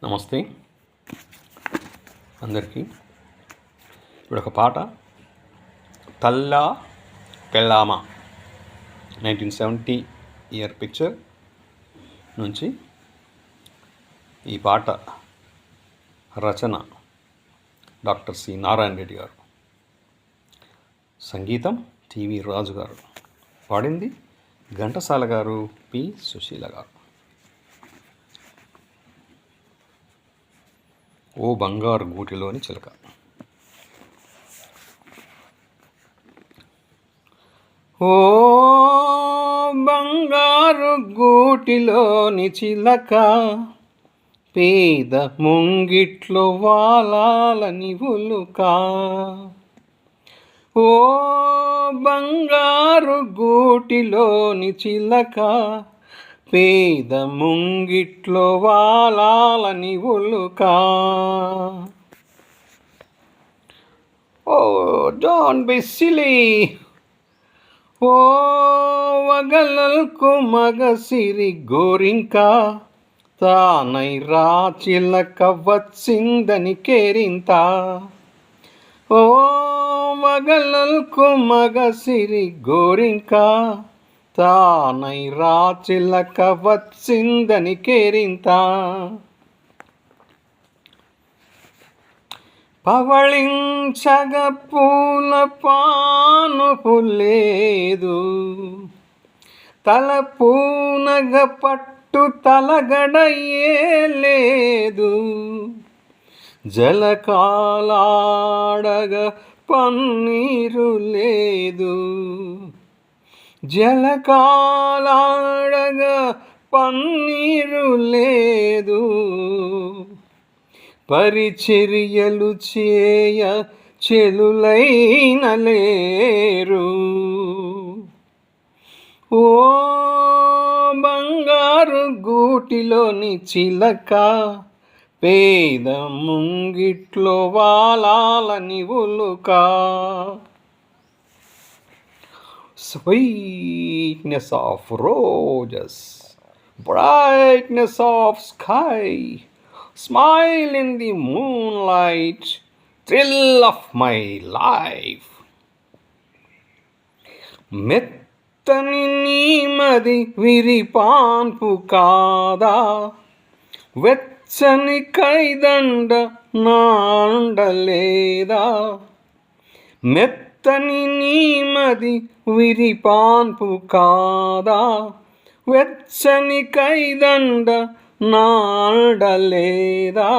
నమస్తే అందరికీ. ఇప్పుడు ఒక పాట, తల్లా పెళ్ళామా 1970 ఇయర్ పిక్చర్ నుంచి. ఈ పాట రచన డాక్టర్ సి నారాయణ రెడ్డి గారు, సంగీతం టీవీ రాజు గారు, పాడింది ఘంటసాల గారు, పి సుశీల గారు. ఓ బంగారు గూటిలోని చిలక. ఓ బంగారు గూటిలోని చిలక, పేద ముంగిట్లో వాలాలని ఉలుక. ఓ బంగారు గూటిలోని చిలక, పేద ముంగిట్లో వాలాలని ఉలుక. ఓ డోంట్ బి సిలీ, ఓ వగలల్కు మగసిరి గోరింక, తానై రా చిలక వచ్చిందని కేరింత. ఓ వగలల్కు మగసిరి గోరింక, తానై రా చిలక వచ్చిందని కేరింత. పవళించగ పూల పానుపు లేదు, తల పూనగ పట్టు తలగడయే లేదు. జలకాలాడగ పన్నీరు లేదు, జలకాలాడగ పన్నీరు లేదు. పరిచర్యలు చేయ చెలులైన లేరు. ఓ బంగారు గూటిలోని చిలక, పేద ముంగిట్లో వాలాలని ఉలుక. Sweetness of roses, brightness of sky, smile in the moonlight, thrill of my life. మెత్తని నీమది విరిపాన్పు కాదా, వెచ్చని కైదండ నాండలేదా. మెత్తని నీమది విరిపాన్పు కాదా, వెచ్చని కైదండ నాడలేదా.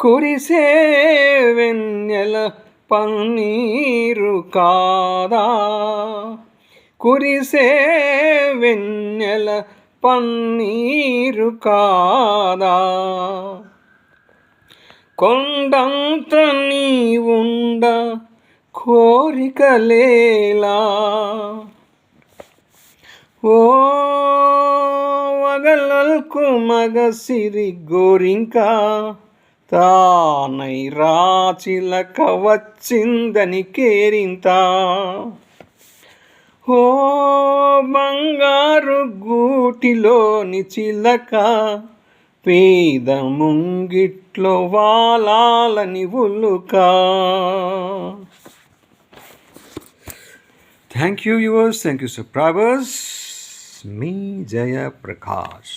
కురిసే వెన్నెల పన్నీరు కాదా, కురిసే వెన్నెల పన్నీరు కాదా. కొండంత నీవుండ కోరికలేలా, ఓ వగలల్కు మగసిరి గోరింక, తానై రా చిలక వచ్చిందని కేరింత. ఓ బంగారు గూటిలోని చిలక, పేద ముంగిట్లో వాలాలని ఉలుక. Thank you viewers, thank you subscribers. Me Jaya Prakash.